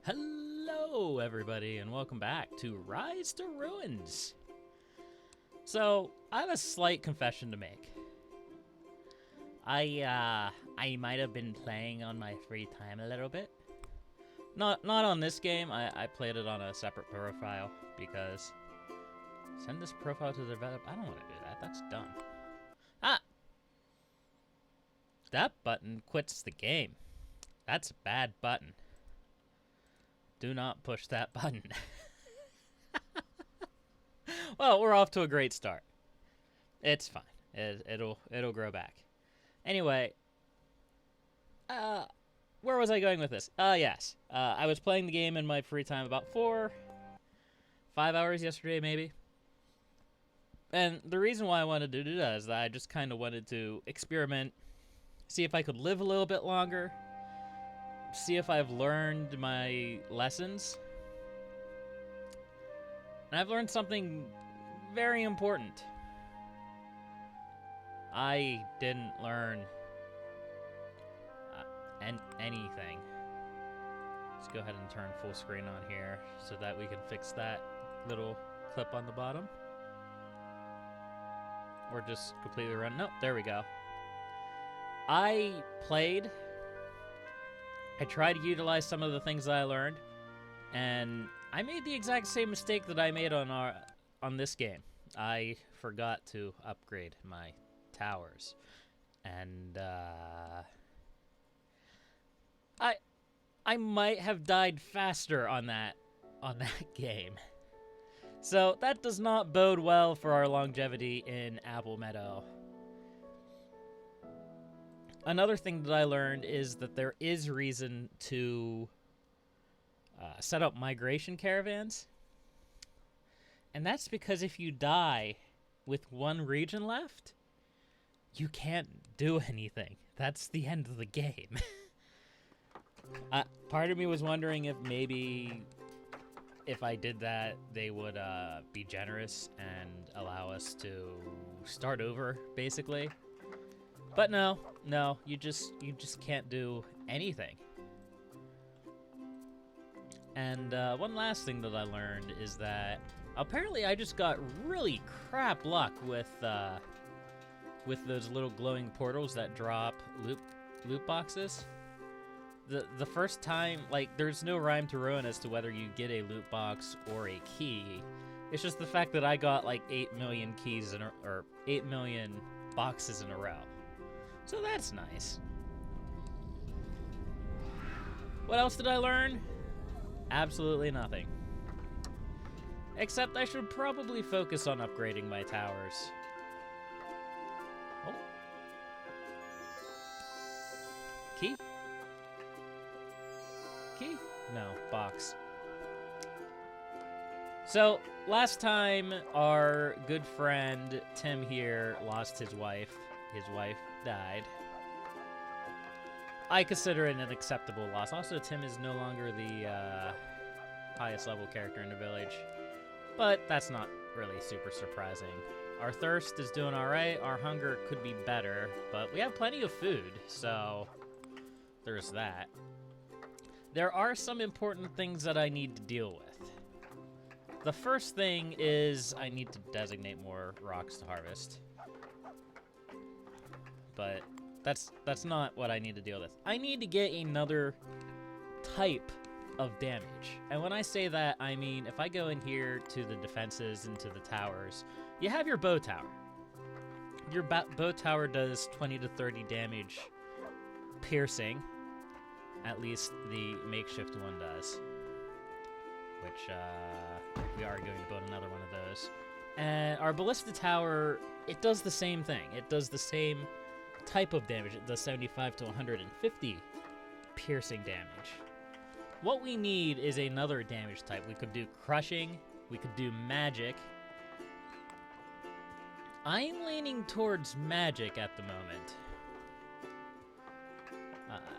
Hello, everybody, and welcome back to Rise to Ruins. So, I have a slight confession to make. I might have been playing on my free time a little bit. Not on this game. I played it on a separate profile because send this profile to the developer. I don't want to do that. That's dumb. Ah! That button quits the game. That's a bad button. Do not push that button. Well, we're off to a great start. It's fine. It'll grow back. Anyway, where was I going with this? Yes. I was playing the game in my free time about 4-5 hours yesterday, maybe. And the reason why I wanted to do that is that I just kind of wanted to experiment, see if I could live a little bit longer, see if I've learned my lessons. And I've learned something very important. I didn't learn anything. Let's go ahead and turn full screen on here so that we can fix that little clip on the bottom. Or just completely run. Nope, there we go. I played. I tried to utilize some of the things that I learned, and I made the exact same mistake that I made on this game. I forgot to upgrade my towers, and I might have died faster on that game. So that does not bode well for our longevity in Applemeadow. Another thing that I learned is that there is reason to set up migration caravans. And that's because if you die with one region left, you can't do anything. That's the end of the game. Part of me was wondering if maybe if I did that, they would be generous and allow us to start over, basically. But no, you just can't do anything. And one last thing that I learned is that apparently I just got really crap luck with those little glowing portals that drop loot boxes. The first time, like, there's no rhyme to ruin as to whether you get a loot box or a key. It's just the fact that I got like 8 million keys or 8 million boxes in a row. So that's nice. What else did I learn? Absolutely nothing. Except I should probably focus on upgrading my towers. Oh. Key? Key? No, box. So, last time our good friend Tim here lost his wife. His wife died. I consider it an acceptable loss. Also, Tim is no longer the highest level character in the village. But that's not really super surprising. Our thirst is doing alright. Our hunger could be better. But we have plenty of food, so there's that. There are some important things that I need to deal with. The first thing is I need to designate more rocks to harvest. But that's not what I need to deal with. I need to get another type of damage. And when I say that, I mean if I go in here to the defenses, into the towers, you have your bow tower. Your bow tower does 20 to 30 damage piercing. At least the makeshift one does. Which, we are going to build another one of those. And our ballista tower, it does the same thing. It does the same type of damage. It does 75 to 150 piercing damage. What we need is another damage type. We could do crushing. We could do magic. I'm leaning towards magic at the moment.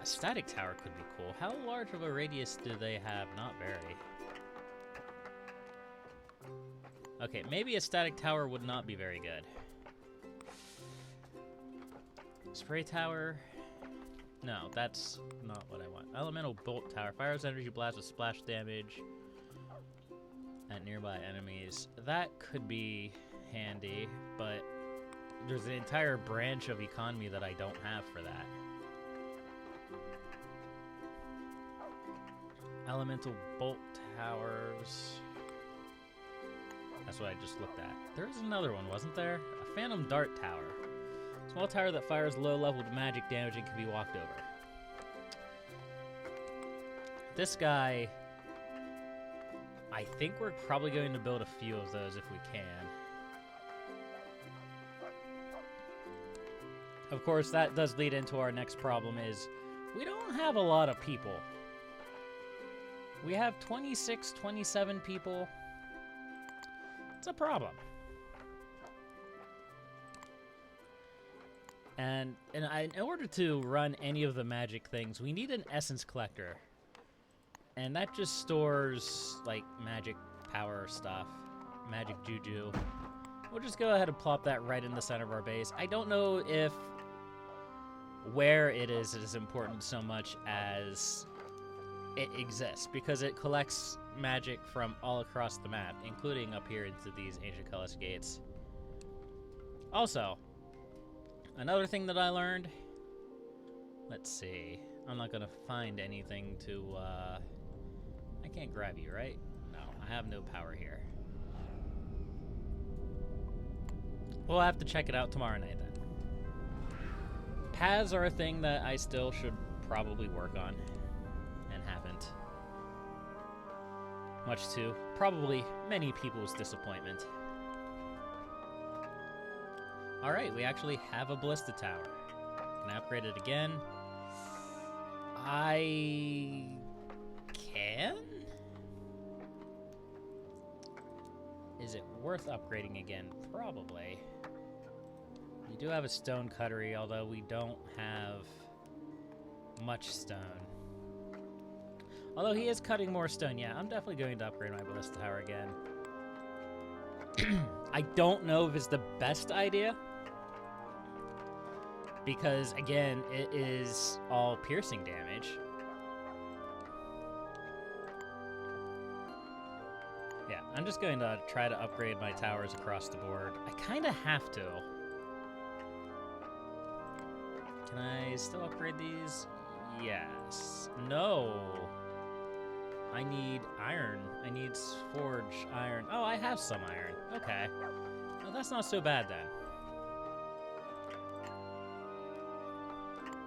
Static tower could be cool. How large of a radius do they have? Not very. Okay, maybe a static tower would not be very good. Spray tower. No, that's not what I want. Elemental Bolt Tower. Fires energy blast with splash damage at nearby enemies. That could be handy, but there's an entire branch of economy that I don't have for that. Elemental Bolt Towers. That's what I just looked at. There was another one, wasn't there? A Phantom Dart Tower. Small tower that fires low-level magic damage and can be walked over. This guy, I think we're probably going to build a few of those if we can. Of course, that does lead into our next problem is we don't have a lot of people. We have 26, 27 people. It's a problem. And in order to run any of the magic things, we need an essence collector. And that just stores, like, magic power stuff. Magic juju. We'll just go ahead and plop that right in the center of our base. I don't know if where it is important so much as it exists, because it collects magic from all across the map, including up here into these Ancient Cullis gates. Also, another thing that I learned, let's see, I'm not gonna find anything to, I can't grab you, right? No, I have no power here. We'll have to check it out tomorrow night then. Paths are a thing that I still should probably work on, and haven't. Much to probably many people's disappointment. Alright, we actually have a Ballista Tower. Can I upgrade it again? I can? Is it worth upgrading again? Probably. We do have a stone cuttery, although we don't have much stone. Although he is cutting more stone, yeah, I'm definitely going to upgrade my Ballista Tower again. I don't know if it's the best idea, because, again, it is all piercing damage. Yeah, I'm just going to try to upgrade my towers across the board. I kind of have to. Can I still upgrade these? Yes. No. I need iron. I need forge iron. Oh, I have some iron. Okay. Well, that's not so bad then.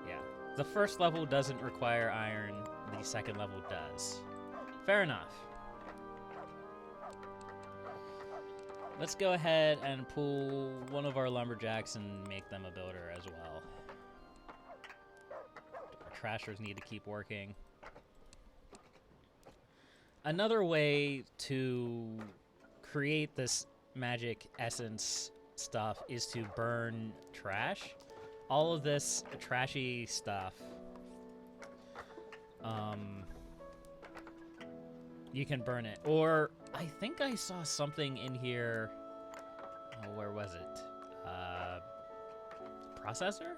Yeah. The first level doesn't require iron. The second level does. Fair enough. Let's go ahead and pull one of our lumberjacks and make them a builder as well. Our trashers need to keep working. Another way to create this magic essence stuff is to burn trash. All of this trashy stuff, you can burn it. Or I think I saw something in here. Oh, where was it? Processor?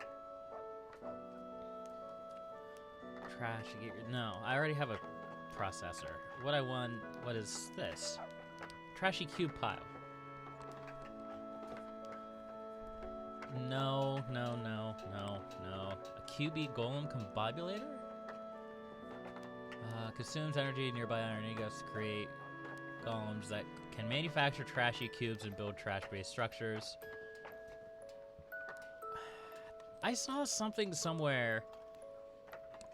Trash. No, I already have a processor. What I want, what is this? Trashy cube pile. No. A QB golem combobulator? Consumes energy in nearby iron ingots to create golems that can manufacture trashy cubes and build trash-based structures. I saw something somewhere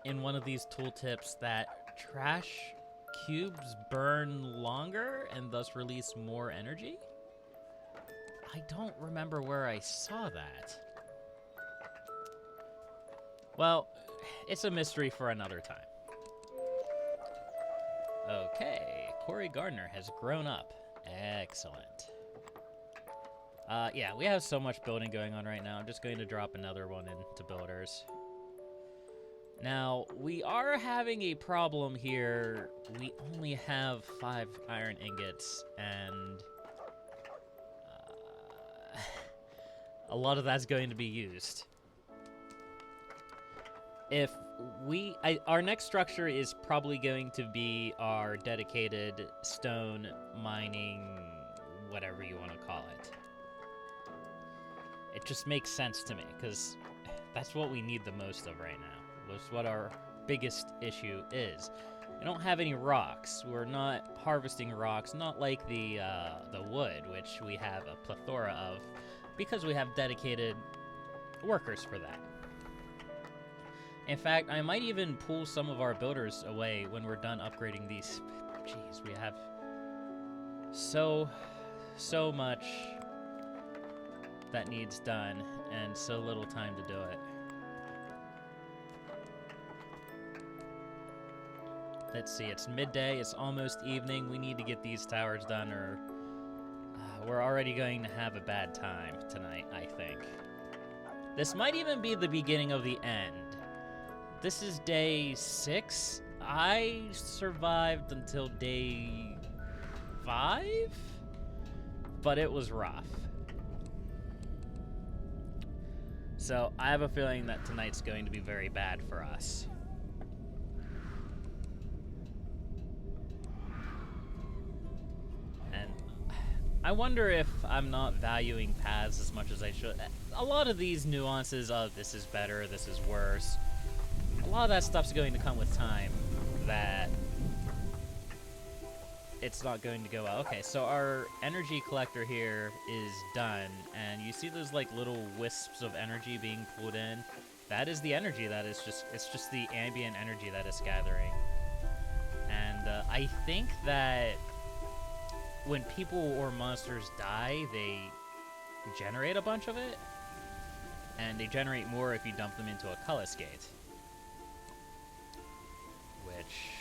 in one of these tooltips that trash cubes burn longer and thus release more energy? I don't remember where I saw that. Well, it's a mystery for another time. Okay, Corey Gardner has grown up. Excellent. Yeah, we have so much building going on right now. I'm just going to drop another one into builders. Now, we are having a problem here. We only have 5 iron ingots, and a lot of that's going to be used. If our next structure is probably going to be our dedicated stone mining, whatever you want to call it. It just makes sense to me, because that's what we need the most of right now. That's what our biggest issue is. We don't have any rocks. We're not harvesting rocks, not like the wood, which we have a plethora of, because we have dedicated workers for that. In fact, I might even pull some of our builders away when we're done upgrading these. Jeez, we have so much that needs done and so little time to do it. Let's see, it's midday, it's almost evening. We need to get these towers done, or we're already going to have a bad time tonight, I think. This might even be the beginning of the end. This is day 6. I survived until day 5, but it was rough. So I have a feeling that tonight's going to be very bad for us. And I wonder if I'm not valuing paths as much as I should. A lot of these nuances of this is better, this is worse, a lot of that stuff's going to come with time, that it's not going to go well. Okay, so our energy collector here is done, and you see those like little wisps of energy being pulled in? That is the energy that is it's just the ambient energy that is gathering. And I think that when people or monsters die, they generate a bunch of it, and they generate more if you dump them into a color skate. Which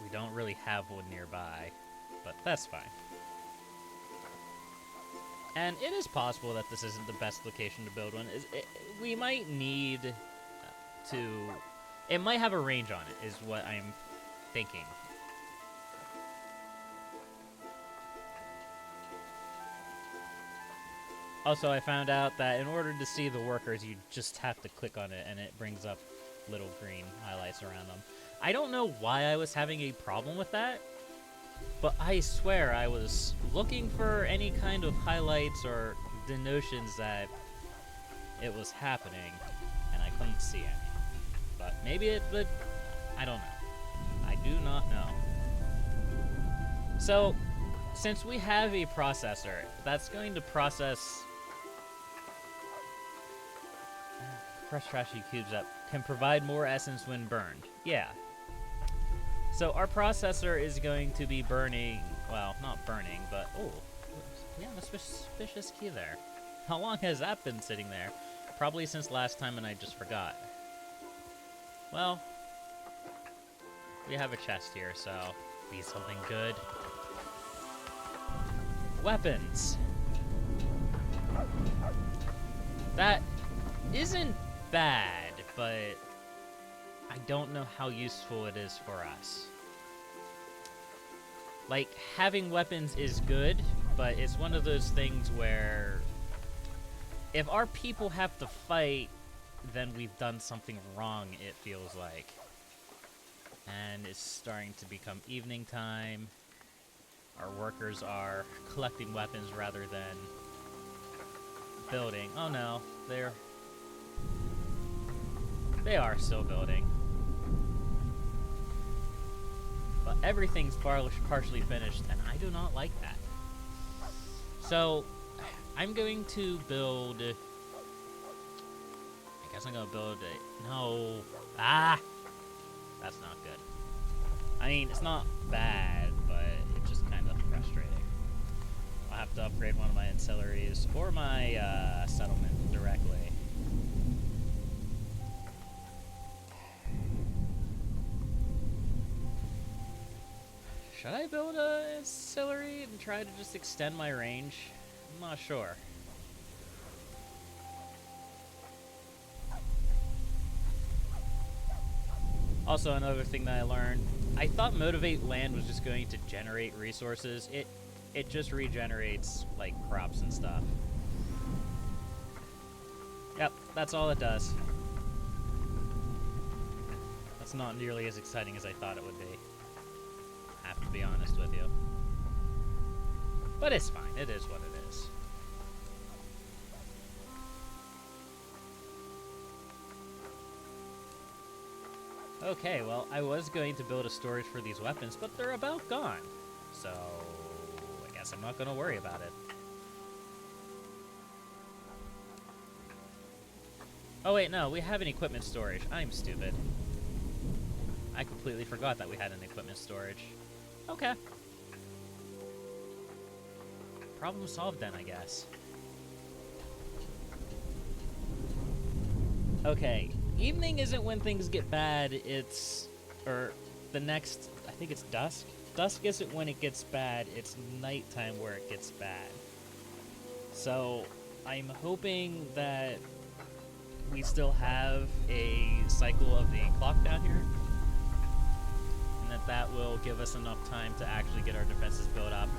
we don't really have one nearby, but that's fine. And it is possible that this isn't the best location to build one. We might need to... It might have a range on it, is what I'm thinking. Also, I found out that in order to see the workers, you just have to click on it, and it brings up little green highlights around them. I don't know why I was having a problem with that, but I swear I was looking for any kind of highlights or denotions that it was happening, and I couldn't see any. But maybe it would... I don't know. I do not know. So, since we have a processor, that's going to process... Crush trashy cubes up. Can provide more essence when burned. Yeah. So our processor is going to be burning... Well, not burning, but... Oh, yeah, a suspicious key there. How long has that been sitting there? Probably since last time and I just forgot. Well, we have a chest here, so be something good. Weapons. That isn't bad, but I don't know how useful it is for us. Like, having weapons is good, but it's one of those things where if our people have to fight, then we've done something wrong, it feels like. And it's starting to become evening time. Our workers are collecting weapons rather than building. Oh no, they are still building. But everything's partially finished, and I do not like that. So, I'm going to build... I guess I'm going to build a... No. Ah! That's not good. I mean, it's not bad, but it's just kind of frustrating. I'll have to upgrade one of my ancillaries or my settlement directly. Should I build an ancillary and try to just extend my range? I'm not sure. Also, another thing that I learned, I thought Motivate Land was just going to generate resources. It just regenerates, like, crops and stuff. Yep, that's all it does. That's not nearly as exciting as I thought it would be. I have to be honest with you. But it's fine. It is what it is. Okay, well, I was going to build a storage for these weapons, but they're about gone. So, I guess I'm not going to worry about it. Oh wait, no, we have an equipment storage. I'm stupid. I completely forgot that we had an equipment storage. Okay. Problem solved then, I guess. Okay, evening isn't when things get bad, it's... or the next... I think it's dusk? Dusk isn't when it gets bad, it's nighttime where it gets bad. So, I'm hoping that we still have a cycle of the clock down here. And that will give us enough time to actually get our defenses built up.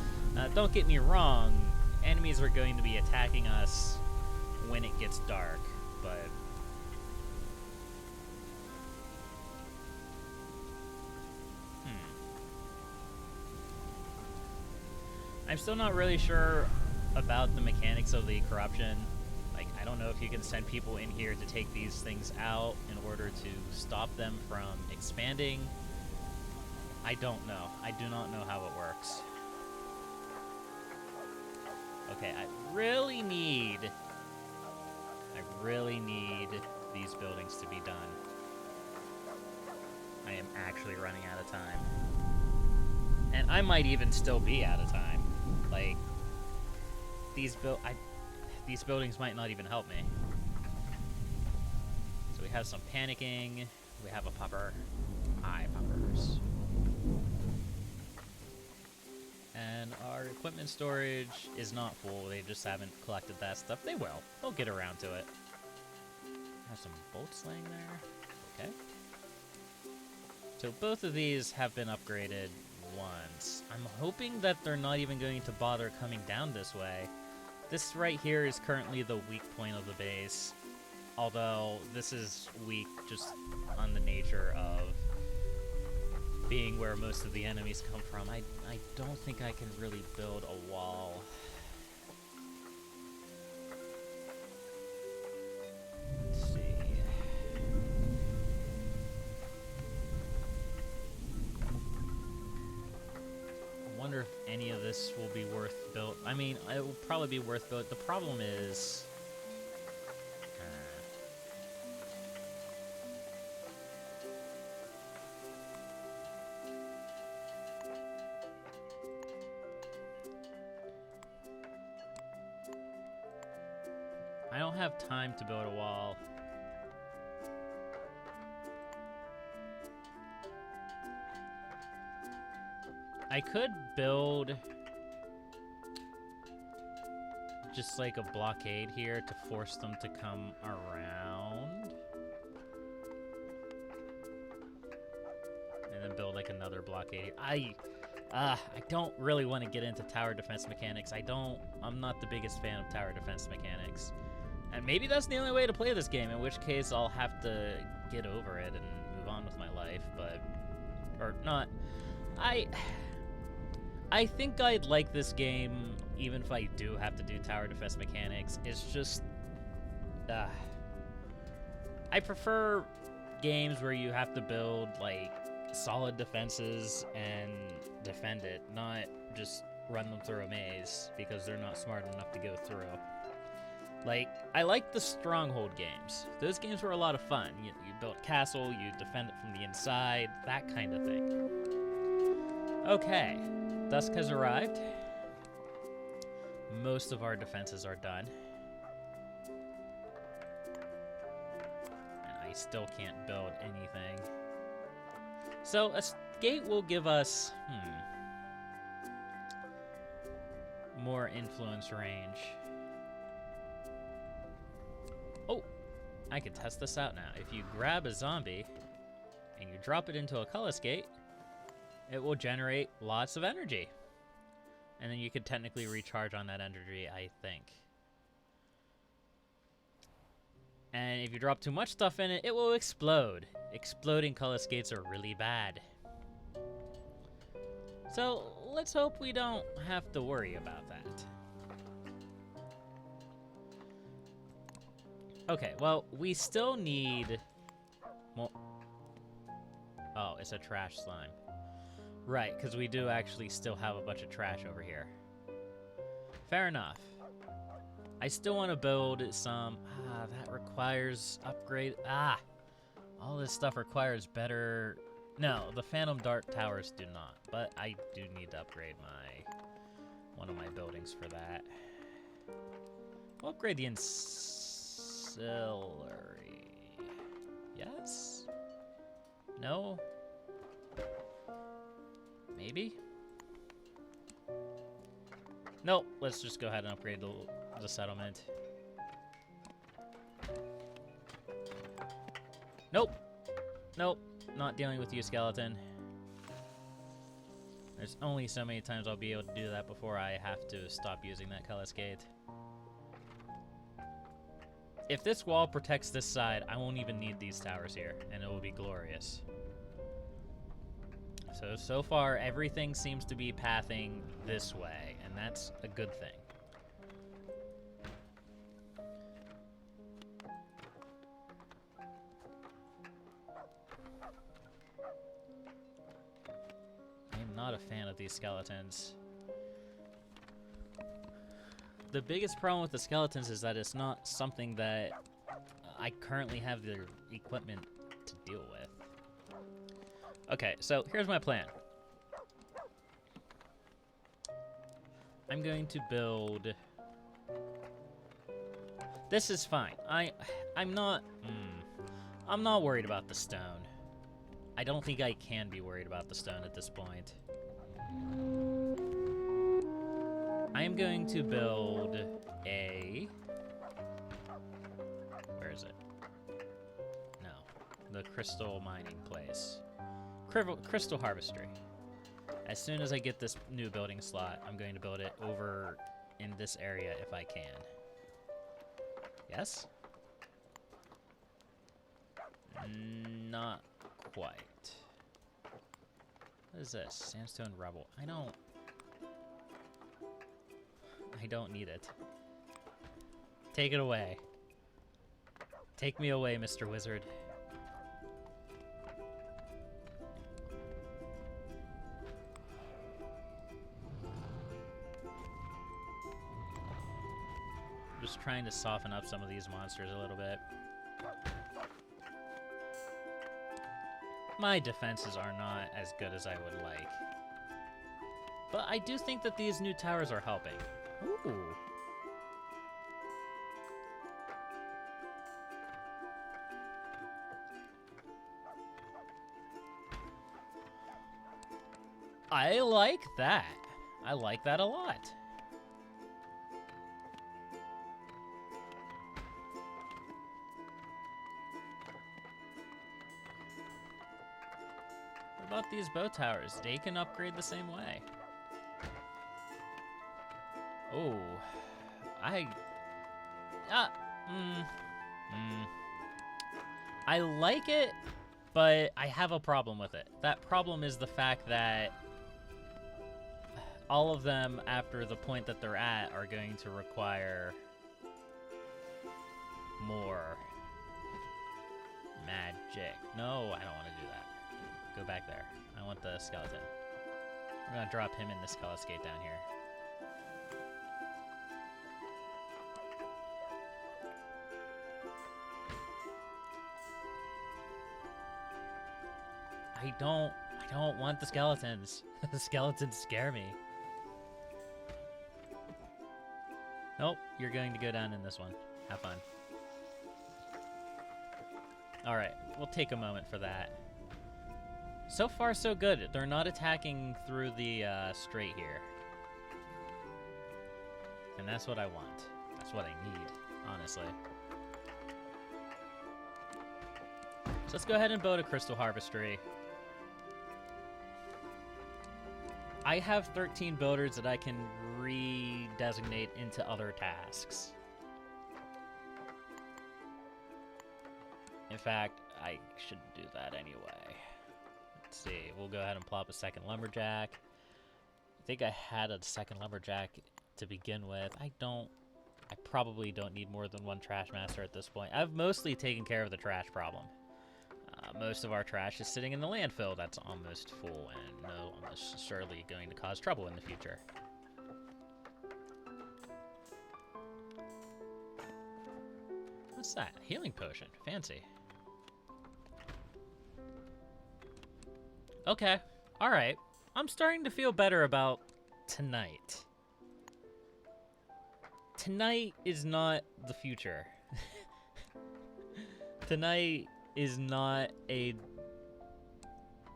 Don't get me wrong, enemies are going to be attacking us when it gets dark, but... I'm still not really sure about the mechanics of the corruption. Like, I don't know if you can send people in here to take these things out in order to stop them from expanding. I don't know. I do not know how it works. Okay, I really need these buildings to be done. I am actually running out of time. And I might even still be out of time. Like, these buildings might not even help me. So we have some panicking. We have a pupper. Hi, puppers. And our equipment storage is not full. They just haven't collected that stuff. They will. They'll get around to it. Have some bolts laying there. Okay. So both of these have been upgraded once. I'm hoping that they're not even going to bother coming down this way. This right here is currently the weak point of the base. Although this is weak just on the nature of being where most of the enemies come from. I don't think I can really build a wall. Let's see. I wonder if any of this will be worth built. I mean, it will probably be worth built. The problem is... I don't have time to build a wall. I could build just like a blockade here to force them to come around. And then build like another blockade. I don't really want to get into tower defense mechanics. I'm not the biggest fan of tower defense mechanics. And maybe that's the only way to play this game, in which case I'll have to get over it and move on with my life, but... or not. I think I'd like this game, even if I do have to do tower defense mechanics. It's just... I prefer games where you have to build, like, solid defenses and defend it, not just run them through a maze, because they're not smart enough to go through. Like, I like the Stronghold games. Those games were a lot of fun. You build a castle, you defend it from the inside, that kind of thing. Okay, dusk has arrived. Most of our defenses are done. And I still can't build anything. So, a gate will give us, more influence range. Oh, I can test this out now. If you grab a zombie and you drop it into a Cullis gate, it will generate lots of energy. And then you could technically recharge on that energy, I think. And if you drop too much stuff in it, it will explode. Exploding color skates are really bad. So let's hope we don't have to worry about that. Okay, well, we still need more. Oh, it's a trash slime. Right, because we do actually still have a bunch of trash over here. Fair enough. I still want to build some. That requires upgrade. All this stuff requires better. No, the Phantom Dart towers do not. But I do need to upgrade one of my buildings for that. We'll upgrade the ancillary. Yes? No? Maybe? Nope. Let's just go ahead and upgrade the settlement. Nope. Nope. Not dealing with you, skeleton. There's only so many times I'll be able to do that before I have to stop using that color skate. If this wall protects this side, I won't even need these towers here, and it will be glorious. So far, everything seems to be pathing this way, and that's a good thing. Not a fan of these skeletons. The biggest problem with the skeletons is that it's not something that I currently have the equipment to deal with. Okay, so here's my plan. I'm going to build. This is fine. I'm not worried about the stone. I don't think I can be worried about the stone at this point. I am going to build a... Where is it? No. The crystal mining place. Crystal harvestry. As soon as I get this new building slot, I'm going to build it over in this area if I can. Yes? Not quite. What is this? Sandstone rubble. I don't need it. Take it away. Take me away, Mr. Wizard. I'm just trying to soften up some of these monsters a little bit. My defenses are not as good as I would like. But I do think that these new towers are helping. Ooh. I like that. I like that a lot. What about these bow towers? They can upgrade the same way. Oh, I like it, but I have a problem with it. That problem is the fact that all of them, after the point that they're at, are going to require more magic. No, I don't want to do that. Go back there. I want the skeleton. We're gonna drop him in this color skate down here. I don't want the skeletons. The skeletons scare me. Nope, you're going to go down in this one. Have fun. Alright, we'll take a moment for that. So far, so good. They're not attacking through the straight here. And that's what I want. That's what I need, honestly. So let's go ahead and build a crystal harvestry. I have 13 builders that I can redesignate into other tasks. In fact, I should do that anyway. Let's see. We'll go ahead and plop a second lumberjack. I think I had a second lumberjack to begin with. I probably don't need more than one trash master at this point. I've mostly taken care of the trash problem. Most of our trash is sitting in the landfill that's almost full and almost surely going to cause trouble in the future. What's that? Healing potion. Fancy. Okay. Alright. I'm starting to feel better about tonight. Tonight is not the future. Tonight is not a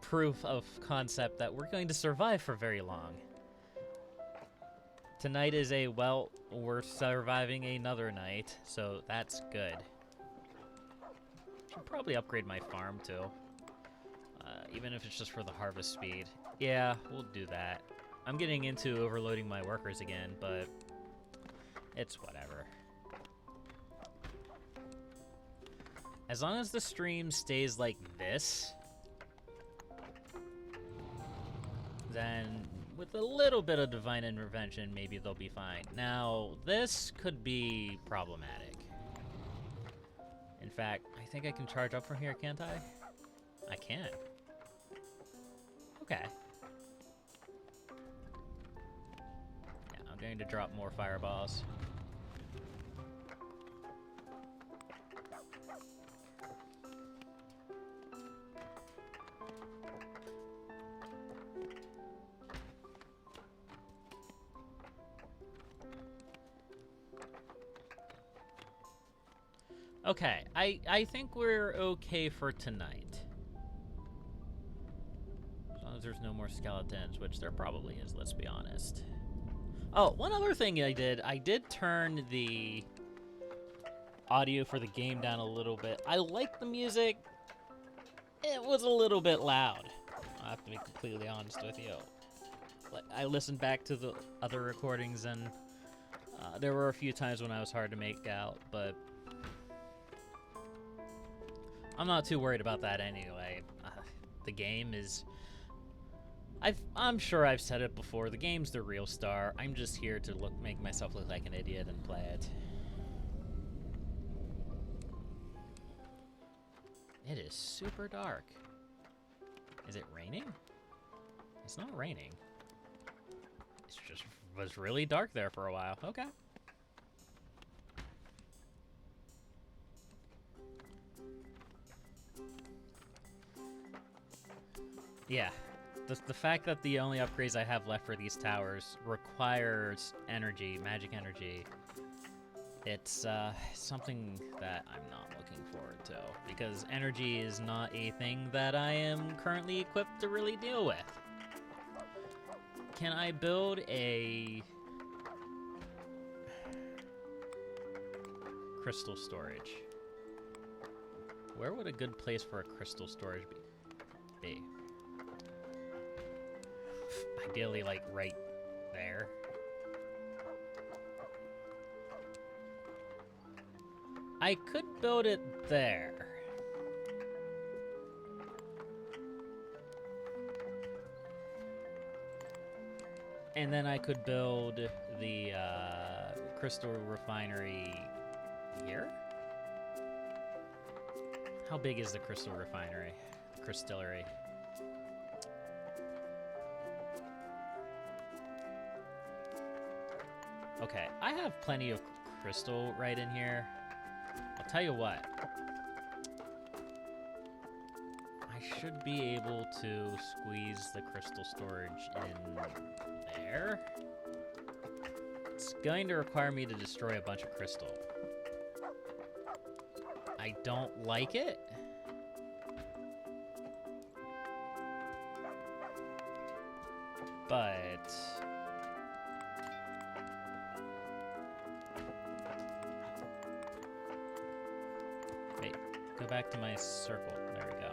proof of concept that we're going to survive for very long. Tonight is well, we're surviving another night, so that's good. Should probably upgrade my farm too. Even if it's just for the harvest speed. Yeah, we'll do that. I'm getting into overloading my workers again, but it's whatever. As long as the stream stays like this, then with a little bit of divine intervention, maybe they'll be fine. Now, this could be problematic. In fact, I think I can charge up from here, can't I? I can. Okay. Yeah, I'm going to drop more fireballs. Okay, I think we're okay for tonight. As long as there's no more skeletons, which there probably is, let's be honest. Oh, one other thing I did turn the audio for the game down a little bit. I like the music. It was a little bit loud. I have to be completely honest with you. Like, I listened back to the other recordings, and there were a few times when I was hard to make out, but I'm not too worried about that anyway. The game is... I'm sure I've said it before. The game's the real star. I'm just here to make myself look like an idiot and play it. It is super dark. Is it raining? It's not raining. It just was really dark there for a while. Okay. Yeah, the fact that the only upgrades I have left for these towers requires energy, magic energy, it's something that I'm not looking forward to, because energy is not a thing that I am currently equipped to really deal with. Can I build a crystal storage? Where would a good place for a crystal storage be? Ideally, like, right there. I could build it there. And then I could build the crystal refinery here? How big is the crystal refinery? Crystillery. Okay, I have plenty of crystal right in here. I'll tell you what. I should be able to squeeze the crystal storage in there. It's going to require me to destroy a bunch of crystal. I don't like it. But wait, go back to my circle. There we go.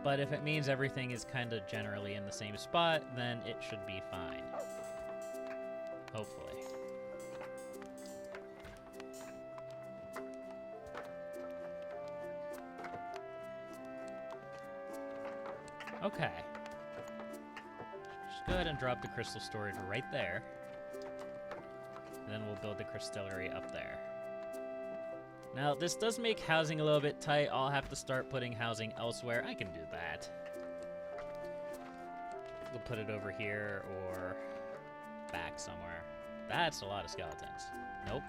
But if it means everything is kind of generally in the same spot, then it should be fine. Hopefully. Okay. Just go ahead and drop the crystal storage right there. And then we'll build the crystillery up there. Now, this does make housing a little bit tight. I'll have to start putting housing elsewhere. I can do that. We'll put it over here or back somewhere. That's a lot of skeletons. Nope.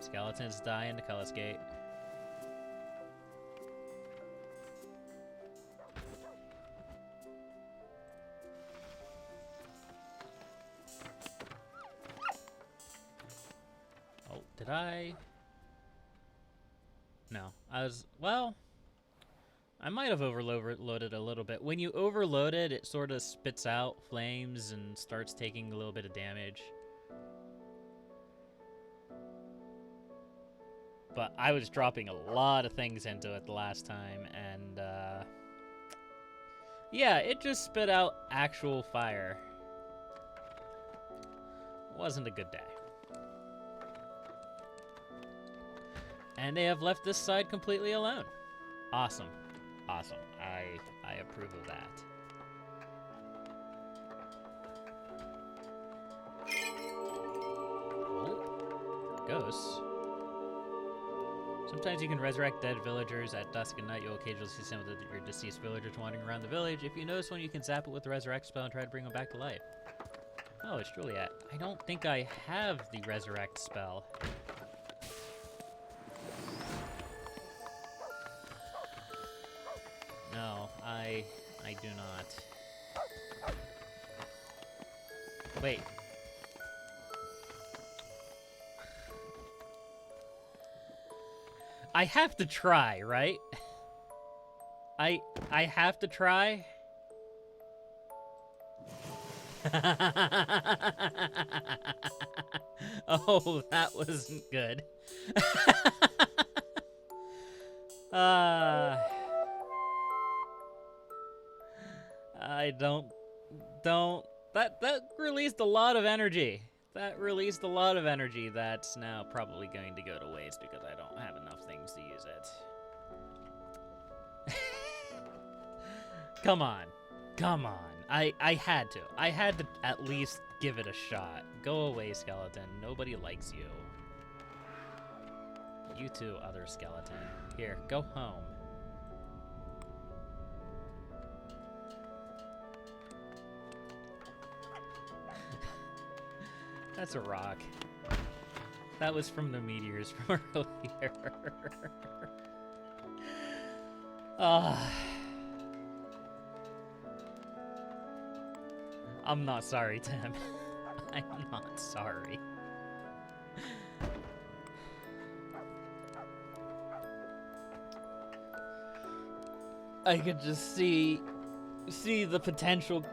Skeletons die in the Cullis Gate. Oh, did I? No, well, I might have overloaded a little bit. When you overload it, it sort of spits out flames and starts taking a little bit of damage. But I was dropping a lot of things into it the last time, and yeah, it just spit out actual fire. It wasn't a good day. And they have left this side completely alone. Awesome. Awesome. I approve of that. Oh. Ghosts. Sometimes you can resurrect dead villagers at dusk and night. You'll occasionally see some of your deceased villagers wandering around the village. If you notice one, you can zap it with the resurrect spell and try to bring them back to life. Oh, it's Juliet. I don't think I have the resurrect spell. No, I do not. Wait. I have to try, right? I have to try? Oh, that wasn't good. I don't that released a lot of energy. That released a lot of energy that's now probably going to go to waste because I don't have enough things to use it. Come on. Come on. I had to. I had to at least give it a shot. Go away, skeleton. Nobody likes you. You too, other skeleton. Here, go home. That's a rock. That was from the meteors from earlier. I'm not sorry, Tim. I'm not sorry. I could just see the potential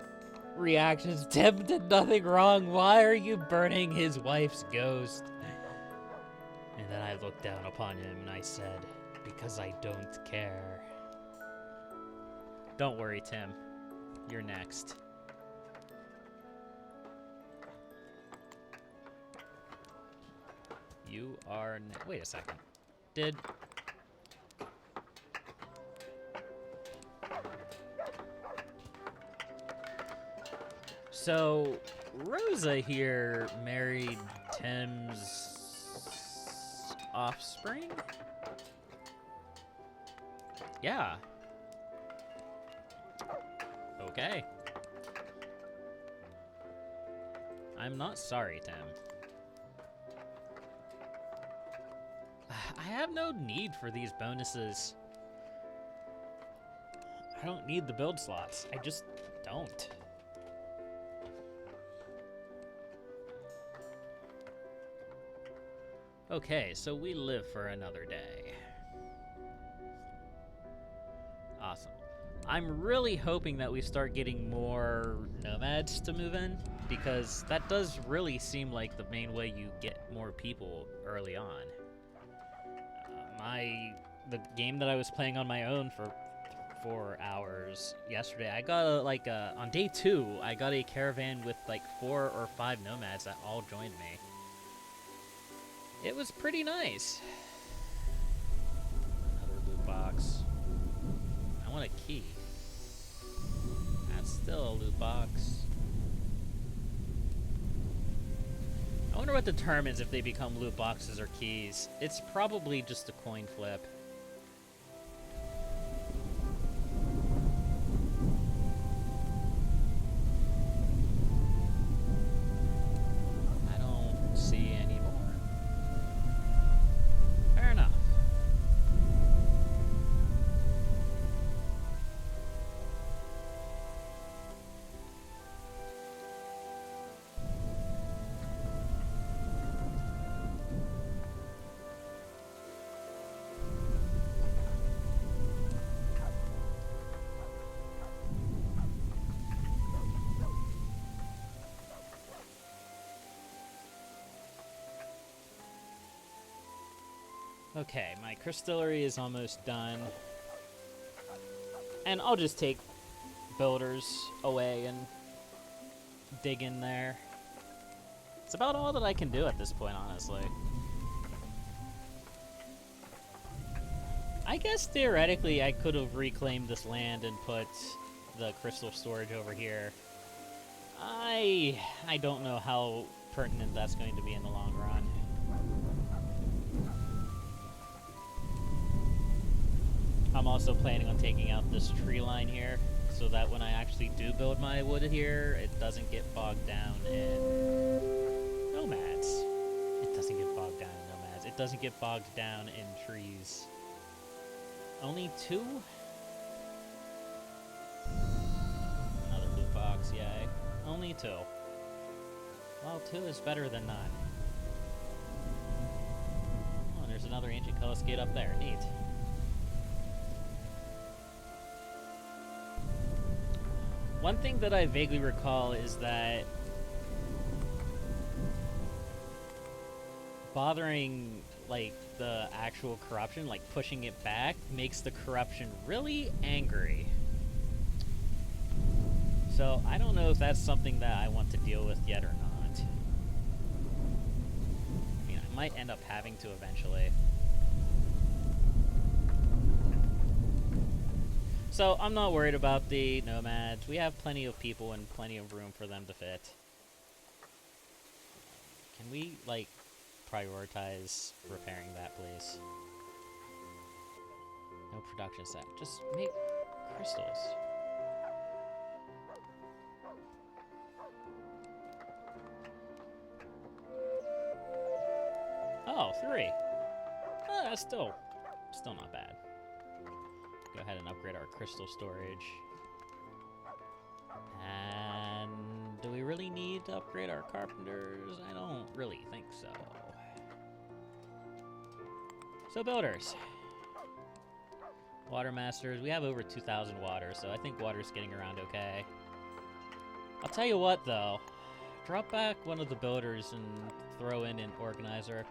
reactions. Tim did nothing wrong. Why are you burning his wife's ghost? And then I looked down upon him and I said, because I don't care. Don't worry, Tim. You're next. You are wait a second. So, Rosa here married Tim's offspring? Yeah. Okay. I'm not sorry, Tim. I have no need for these bonuses. I don't need the build slots. I just don't. Okay, so we live for another day. Awesome. I'm really hoping that we start getting more nomads to move in, because that does really seem like the main way you get more people early on. The game that I was playing on my own for 4 hours yesterday, I got on day 2, I got a caravan with like 4 or 5 nomads that all joined me. It was pretty nice. Another loot box. box. I wonder what determines if they become loot boxes or keys. It's probably just a coin flip. I don't see any more. Fair enough. Okay, my crystallary is almost done. And I'll just take builders away and dig in there. It's about all that I can do at this point, honestly. I guess theoretically I could have reclaimed this land and put the crystal storage over here. I don't know how pertinent that's going to be in the long run. I'm also planning on taking out this tree line here, so that when I actually do build my wood here, it doesn't get bogged down in nomads. It doesn't get bogged down in nomads. It doesn't get bogged down in trees. Only 2? Another loot box, yay. Only 2. Well, 2 is better than none. Oh, and there's another ancient Cullis gate up there. Neat. One thing that I vaguely recall is that bothering, like, the actual corruption, like pushing it back, makes the corruption really angry. So I don't know if that's something that I want to deal with yet or not. I mean, I might end up having to eventually. So I'm not worried about the nomads. We have plenty of people and plenty of room for them to fit. Can we, like, prioritize repairing that, please? No production set. Just make crystals. Oh, 3. Oh, that's still not bad. Go ahead and upgrade our crystal storage. And do we really need to upgrade our carpenters? I don't really think so. So builders. Water masters. We have over 2,000 water, so I think water's getting around okay. I'll tell you what, though. Drop back one of the builders and throw in an organizer.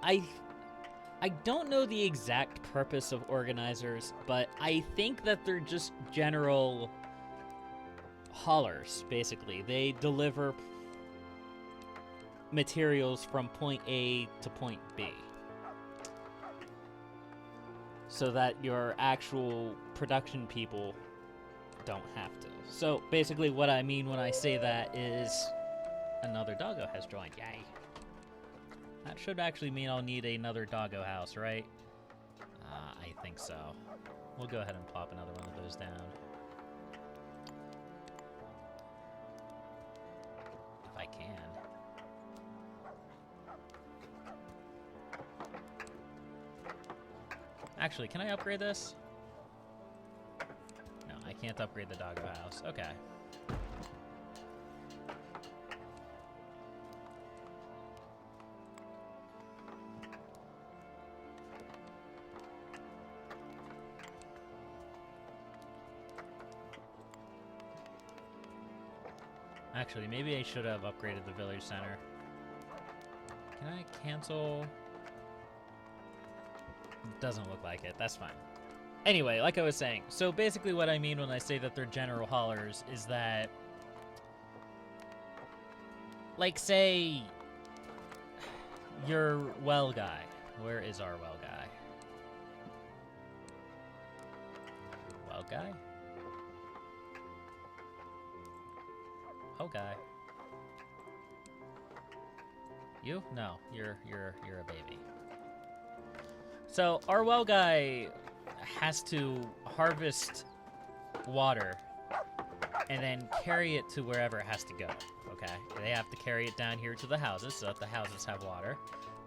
I don't know the exact purpose of organizers, but I think that they're just general haulers, basically. They deliver materials from point A to point B, so that your actual production people don't have to. So basically what I mean when I say that is another doggo has joined. Yay. That should actually mean I'll need another doggo house, right? I think so. We'll go ahead and plop another one of those down. If I can. Actually, can I upgrade this? No, I can't upgrade the doggo house. Okay. Actually, maybe I should have upgraded the village center. Can I cancel? Doesn't look like it. That's fine. Anyway, like I was saying, so basically what I mean when I say that they're general haulers is that, like, say, your well guy. Where is our well guy? Well guy? Okay. You? No, you're a baby. So our well guy has to harvest water and then carry it to wherever it has to go. Okay, they have to carry it down here to the houses so that the houses have water.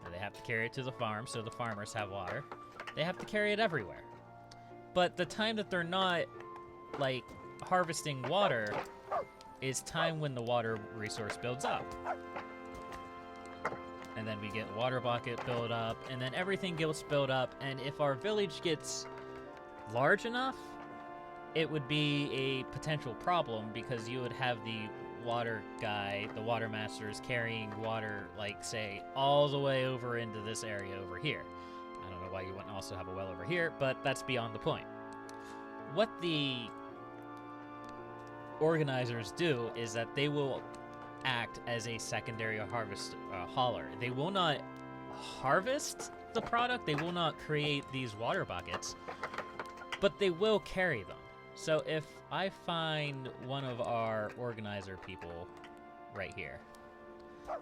And they have to carry it to the farm so the farmers have water. They have to carry it everywhere. But the time that they're not, like, harvesting water is time when the water resource builds up. And then we get water bucket build up, and then everything gets built up, and if our village gets large enough, it would be a potential problem because you would have the water guy, the water masters, carrying water, like, say, all the way over into this area over here. I don't know why you wouldn't also have a well over here, but that's beyond the point. What the organizers do is that they will act as a secondary harvest hauler. They will not harvest the product, they will not create these water buckets, but they will carry them. So if I find one of our organizer people right here,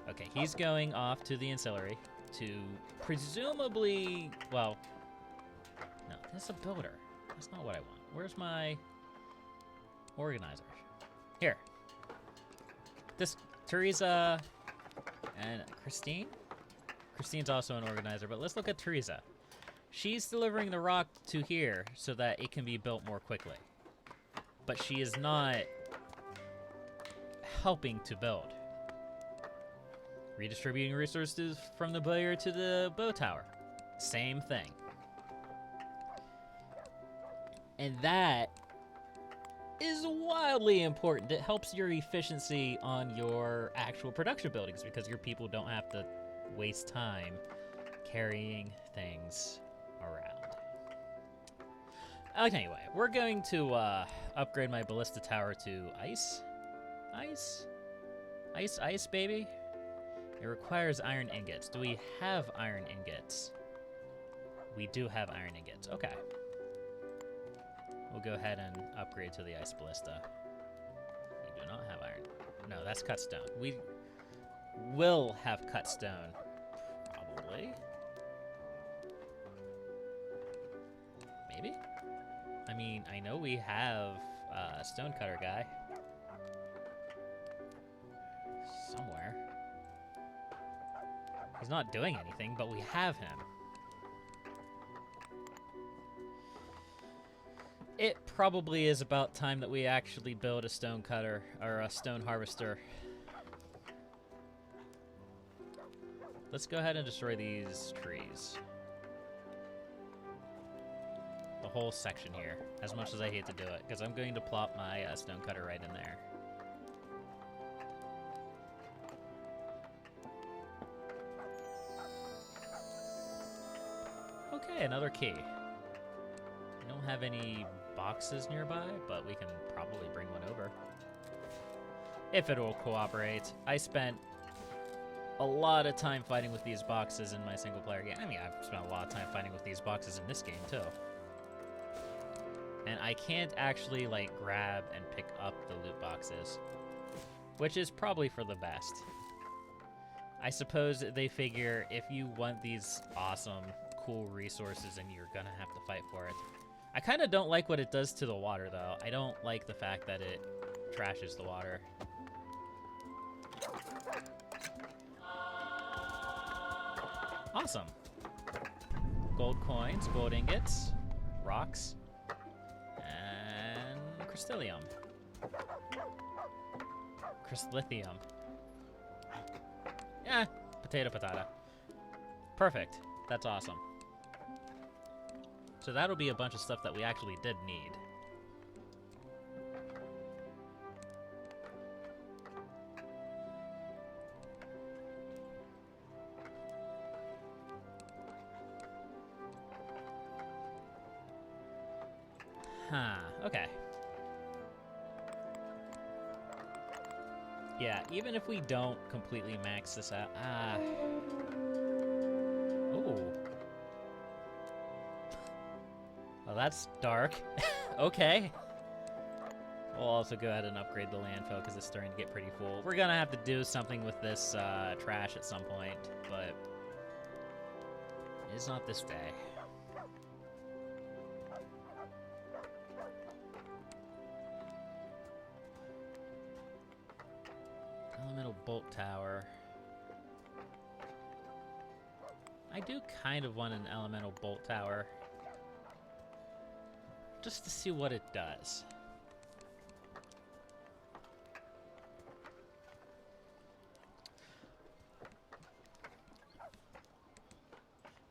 okay, he's going off to the ancillary to presumably, well, no, that's a builder. That's not what I want. Where's my organizer? Here. This Teresa and Christine? Christine's also an organizer, but let's look at Teresa. She's delivering the rock to here so that it can be built more quickly. But she is not helping to build. Redistributing resources from the barrier to the bow tower. Same thing. And that is wildly important. It helps your efficiency on your actual production buildings because your people don't have to waste time carrying things around. Anyway, we're going to upgrade my ballista tower to ice. Ice, baby. It requires iron ingots. Do we have iron ingots? We do have iron ingots. Okay. We'll go ahead and upgrade to the ice ballista. We do not have iron. No, that's cut stone. We will have cut stone, probably. Maybe? I mean, I know we have a stonecutter guy. Somewhere. He's not doing anything, but we have him. It probably is about time that we actually build a stone cutter, or a stone harvester. Let's go ahead and destroy these trees. The whole section here, as much as I hate to do it, because I'm going to plop my stone cutter right in there. Okay, another key. I don't have any boxes nearby, but we can probably bring one over. If it will cooperate. I spent a lot of time fighting with these boxes in my single player game. I mean, I've spent a lot of time fighting with these boxes in this game, too. And I can't actually, like, grab and pick up the loot boxes, which is probably for the best. I suppose they figure if you want these awesome, cool resources and you're gonna have to fight for it. I kind of don't like what it does to the water, though. I don't like the fact that it trashes the water. Awesome. Gold coins, gold ingots, rocks, and crystallium. Crystallium. Yeah, potato, patata. Perfect. That's awesome. So that'll be a bunch of stuff that we actually did need. Huh, okay. Yeah, even if we don't completely max this out, ooh. Well, that's dark. Okay. We'll also go ahead and upgrade the landfill because it's starting to get pretty full. We're gonna have to do something with this trash at some point, but it's not this day. Elemental bolt tower. I do kind of want an elemental bolt tower, just to see what it does.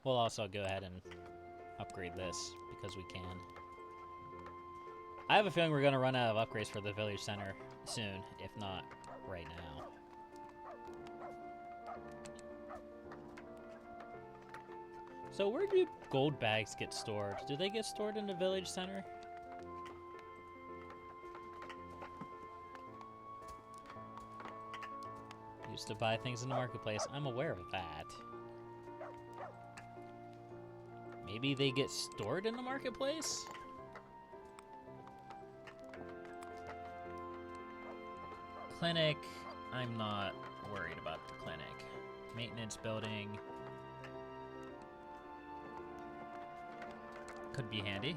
We'll also go ahead and upgrade this because we can. I have a feeling we're going to run out of upgrades for the village center soon, if not right now. So where do gold bags get stored? Do they get stored in the village center? Used to buy things in the marketplace. I'm aware of that. Maybe they get stored in the marketplace? Clinic, I'm not worried about the clinic. Maintenance building could be handy.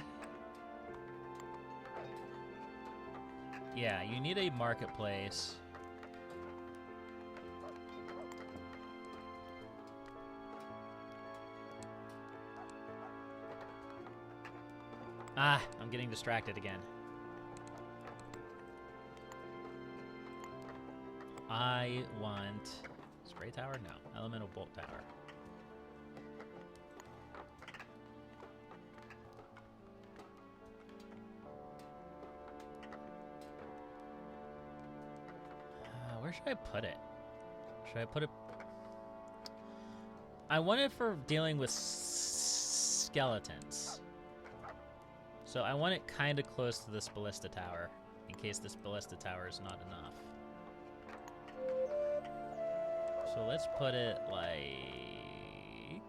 Yeah, you need a marketplace. Ah, I'm getting distracted again. I want spray tower? No, elemental bolt tower. Where should I put it? Should I put it? I want it for dealing with skeletons. So I want it kind of close to this ballista tower, in case this ballista tower is not enough. So let's put it like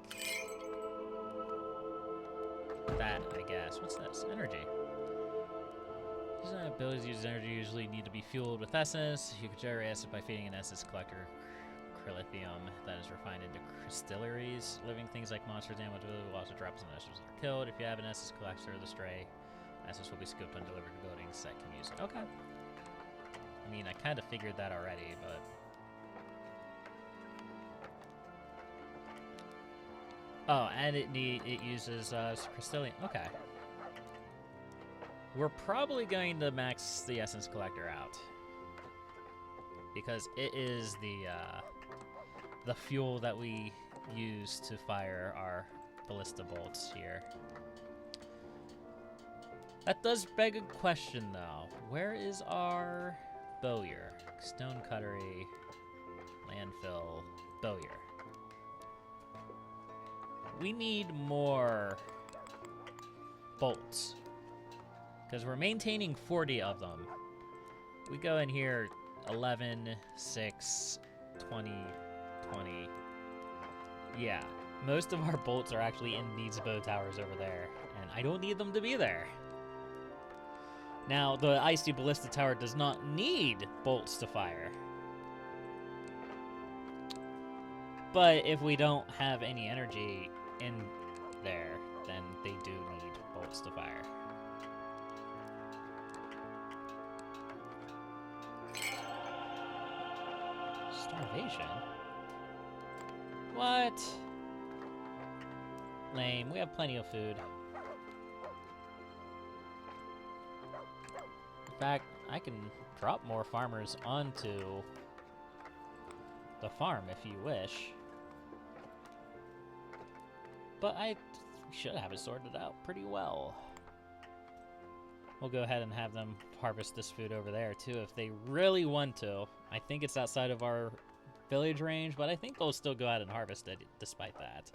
that, I guess. What's this? Energy. These abilities to use energy usually need to be fueled with essence. You can generate acid by feeding an essence collector crylithium that is refined into crystallities. Living things like monsters and animals will also drop some essence that are killed. If you have an essence collector, the stray essence will be scooped and delivered to buildings that can use it. Okay. I mean, I kind of figured that already, but... Oh, and it uses crystalline. Okay. We're probably going to max the essence collector out because it is the fuel that we use to fire our ballista bolts here. That does beg a question, though. Where is our bowyer? Stone cuttery, landfill, bowyer. We need more bolts because we're maintaining 40 of them. We go in here 11, 6, 20, 20. Yeah, most of our bolts are actually in these bow towers over there, and I don't need them to be there. Now, the Icy Ballista Tower does not need bolts to fire. But if we don't have any energy in there, then they do need bolts to fire. Starvation? What? Lame. We have plenty of food. In fact, I can drop more farmers onto the farm if you wish. But I should have it sorted out pretty well. We'll go ahead and have them harvest this food over there too if they really want to. I think it's outside of our village range, but I think they'll still go out and harvest it despite that.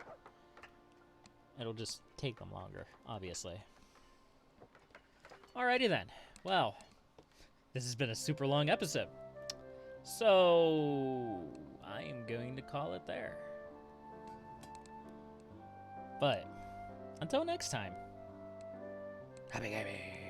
It'll just take them longer, obviously. Alrighty then. Well, this has been a super long episode. So I am going to call it there. But until next time, happy gaming.